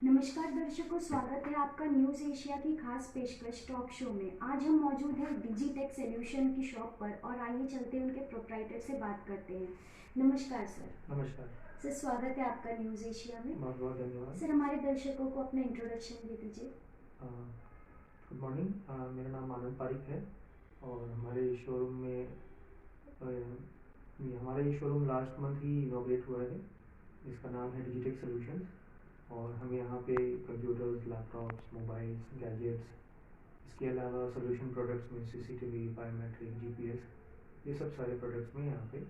नमस्कार दर्शकों, स्वागत है आपका न्यूज़ एशिया की खास पेशकश टॉक शो में। आज हम मौजूद हैं डिजीटेक सॉल्यूशन की शॉप पर और आइए चलते हैं उनके प्रोप्राइटर से बात करते हैं। नमस्कार सर। नमस्कार। सर, स्वागत है आपका न्यूज़ एशिया में। बहुत बहुत धन्यवाद। सर, हमारे दर्शकों को अपना इंट्रोडक्शन दे दीजिए। Good morning. मेरा नाम आनंद पारिक है और हमारे शोरूम में हमारा ये शोरूम लास्ट मंथ ही इनॉग्रेट हुआ है। इसका नाम है डिजिटेक सॉल्यूशंस और हम यहाँ पे कंप्यूटर्स, लैपटॉप्स, मोबाइल्स, गैजेट्स, इसके अलावा सोल्यूशन प्रोडक्ट्स में सीसीटीवी, बायोमेट्रिक, जीपीएस, ये सब सारे प्रोडक्ट्स में यहाँ पे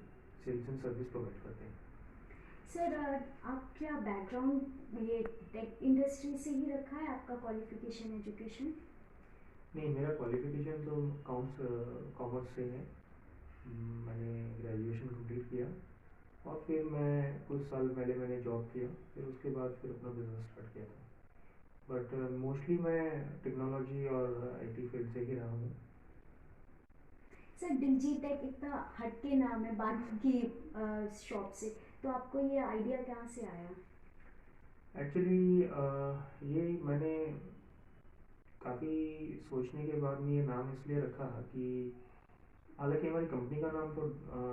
सेल्स एंड सर्विस प्रोवाइड करते हैं। सर, आपका बैकग्राउंड ये टेक इंडस्ट्री से ही रखा है, आपका क्वालिफिकेशन एजुकेशन? नहीं, मेरा क्वालिफिकेशन तो कॉमर्स से है। मैंने ग्रेजुएशन कंप्लीट किया और फिर मैं कुछ साल पहले मैंने जॉब किया, फिर उसके बाद फिर अपना बिजनेस स्टार्ट किया था। बट मोस्टली मैं टेक्नोलॉजी और आईटी फील्ड से ही रहा हूँ। सर, डिजीटेक इतना हटके नाम है बाकी शॉप से, तो आपको ये आइडिया कहाँ से आया? एक्चुअली ये मैंने काफ़ी सोचने के बाद में ये नाम इसलिए रखा कि हालांकि हमारी कंपनी का नाम तो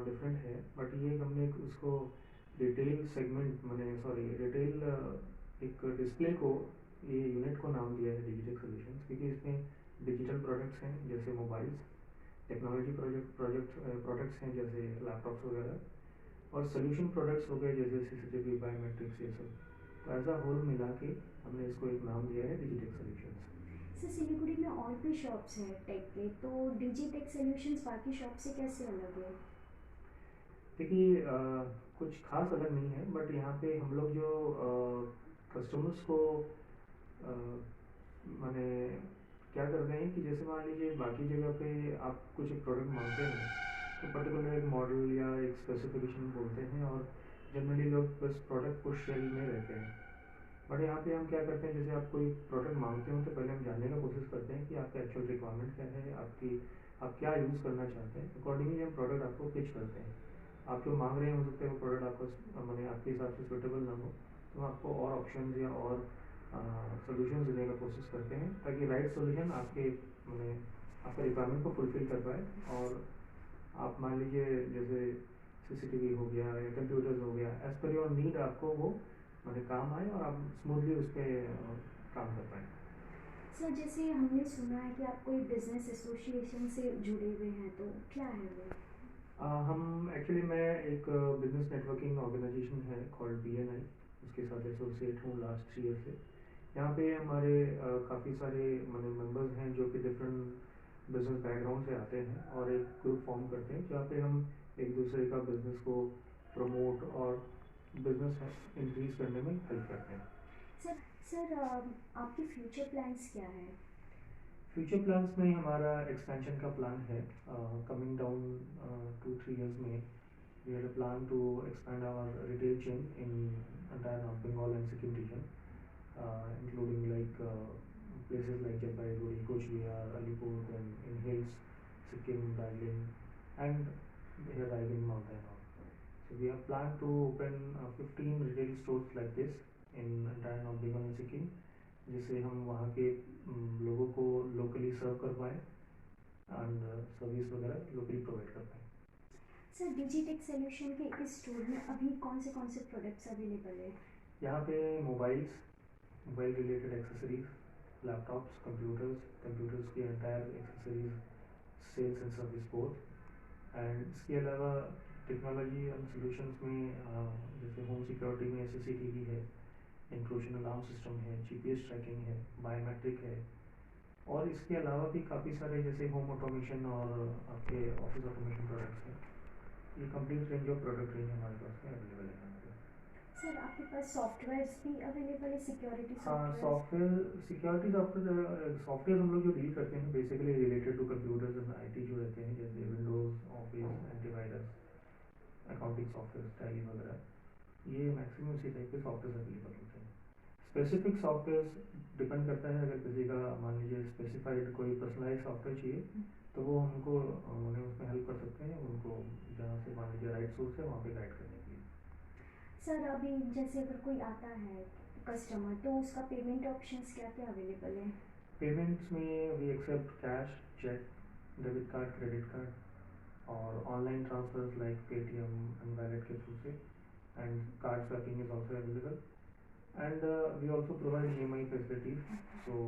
डिफरेंट है, बट ये हमने उसको रिटेल सेगमेंट मैंने सॉरी रिटेल एक डिस्प्ले को ये यूनिट को नाम दिया है डिजिटल सॉल्यूशंस, क्योंकि इसमें डिजिटल प्रोडक्ट्स हैं जैसे मोबाइल्स, टेक्नोलॉजी प्रोडक्ट्स हैं जैसे लैपटॉप्स वगैरह, और सोल्यूशन प्रोडक्ट्स हो गए जैसे सीसीटीवी, बायोमेट्रिक्स, ये सब। तो एज अ होल मिला के हमने इसको एक नाम दिया है डिजिटल सॉल्यूशंस। सर, सिलीगुड़ी में और भी शॉप्स हैं टेक के, तो डिजीटेक सॉल्यूशंस बाकी शॉप से कैसे अलग है? देखिए कुछ खास अलग नहीं है, बट यहाँ पे हम लोग जो कस्टमर्स को माने क्या करते हैं कि जैसे मान लीजिए बाकी जगह पे आप कुछ एक प्रोडक्ट मांगते हैं तो पर्टिकुलर एक मॉडल या एक स्पेसिफिकेशन बोलते हैं और जनरली लोग बस प्रोडक्ट को शेल में रहते हैं। बट यहाँ पे हम क्या करते हैं, जैसे आप कोई प्रोडक्ट मांगते हो तो पहले हम जानने का कोशिश करते हैं कि आपका एक्चुअल रिक्वायरमेंट क्या है, आप क्या यूज़ करना चाहते हैं। अकॉर्डिंगली हम प्रोडक्ट आपको पिच करते हैं। आप जो मांग रहे हैं हो सकता है वो प्रोडक्ट आपको मैंने आपके हिसाब से सुटेबल ना हो, तो हम आपको और ऑप्शन या और सोल्यूशन देने का कोशिश करते हैं ताकि राइट सोल्यूशन आपके मैंने आपके रिक्वायरमेंट को फुलफिल कर पाए। और आप मान लीजिए जैसे सीसीटीवी हो गया या कंप्यूटर्स हो गया, एज पर योर नीड आपको वो मैंने काम आए और आप स्मूथली उस पर काम कर पाएँ। सर, जैसे हमने सुना है कि आप कोई बिजनेस एसोसिएशन से जुड़े हुए हैं, तो क्या है वो? हम एक्चुअली मैं एक बिजनेस नेटवर्किंग ऑर्गेनाइजेशन है कॉल्ड BNI, उसके साथ एसोसिएट हूँ लास्ट 3 ईयर से। यहाँ पे हमारे काफ़ी सारे मैंने मेंबर्स हैं जो कि डिफरेंट बिजनेस बैकग्राउंड से आते हैं और एक ग्रुप फॉर्म करते हैं जहाँ पे हम एक दूसरे का बिजनेस को प्रमोट और बिजनेस इंक्रीज करने में हेल्प करते हैं। सर सर आपके फ्यूचर प्लान्स क्या है? फ्यूचर प्लान्स में हमारा एक्सपेंशन का प्लान है। कमिंग डाउन 2-3 years में we have a plan to expand our retail chain in entire North Bengal and Sikkim region, including like places like Jalpaiguri, Coachbihar, Alipur, then in hills, Sikkim, Darjeeling, and here Darjeeling mountain. So we have planned to open 15 retail stores like this in entire North Bengal and Sikkim, जिससे हम वहाँ के लोगों को locally सर्व कर पाएँ and service वगैरह locally provide कर पाएँ। सर, डिजीटेक सॉल्यूशन के इस स्टोर में अभी कौन से प्रोडक्ट्स अवेलेबल है? यहाँ पे mobiles, mobile related accessories, laptops, computers की entire accessories, sales and service both. And इसके अलावा टेक्नोलॉजी एंड सॉल्यूशंस में जैसे होम सिक्योरिटी में CCTV है, इंट्रूशन अलार्म सिस्टम है, GPS ट्रैकिंग है, बायोमेट्रिक है, और इसके अलावा भी काफ़ी सारे जैसे होम ऑटोमेशन और आपके ऑफिस ऑटोमेशन प्रोडक्ट्स हैं। ये complete range of product range हमारे पास में अवेलेबल है। सर, आपके पास सॉफ्टवेयर्स भी अवेलेबल है, सिक्योरिटी हाँ, सॉफ्टवेयर्स? सॉफ्टवेयर सिक्योरिटी सॉफ्टवेयर हम लोग जो डील करते हैं basically related to computers and IT जो रहते हैं, जैसे Windows, office, antivirus, accounting software, Tally वगैरह, ये मैक्सिमम इसी टाइप के सॉफ्टवेयर अवेलेबल होते हैं। स्पेसिफिक सॉफ्टवेयर डिपेंड करता है, अगर किसी का मान लीजिए स्पेसिफाइड कोई पर्सनलाइज सॉफ्टवेयर चाहिए तो वो हमको उन्हें उसमें हेल्प कर सकते हैं, उनको जहाँ से मान लीजिए राइट सोर्स है वहाँ पे गाइड करने के लिए। सर, अभी जैसे अगर कोई आता है कस्टमर, तो उसका पेमेंट ऑप्शंस क्या क्या अवेलेबल है? पेमेंट्स में we accept cash, cheque, debit card, credit card और online transfers like Paytm and wallet के थ्रू से, and card swiping is also available, and we also provide EMI facilities, so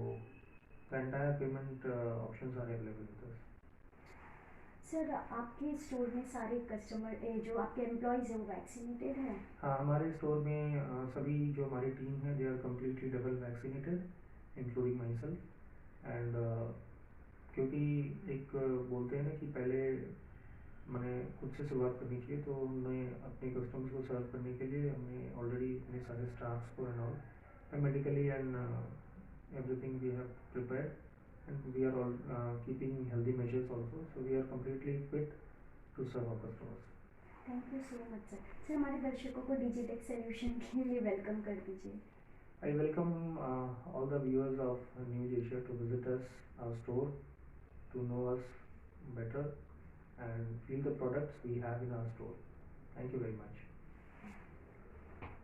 the entire payment options are available with us. Sir, आपके store में सारे customer जो आपके employees हैं वो vaccinated हैं? हाँ, हमारे स्टोर में सभी जो हमारी टीम है they are completely double vaccinated including myself, and क्योंकि एक बोलते हैं ना कि पहले मैंने खुद से शुरुआत करनी चाहिए, तो हमने अपने कस्टमर्स को सर्व करने के लिए हमने ऑलरेडी अपने सारे स्टाफ्स को and all medically and everything we have prepared, and we are all keeping healthy measures also, so we are completely fit to serve our customers. Thank you so much sir. Sir, हमारे दर्शकों को Digitek solution के लिए welcome कर दीजिए। I welcome all the viewers of News Asia to visit us, our store, to know us better and feel the products we have in our store. Thank you very much.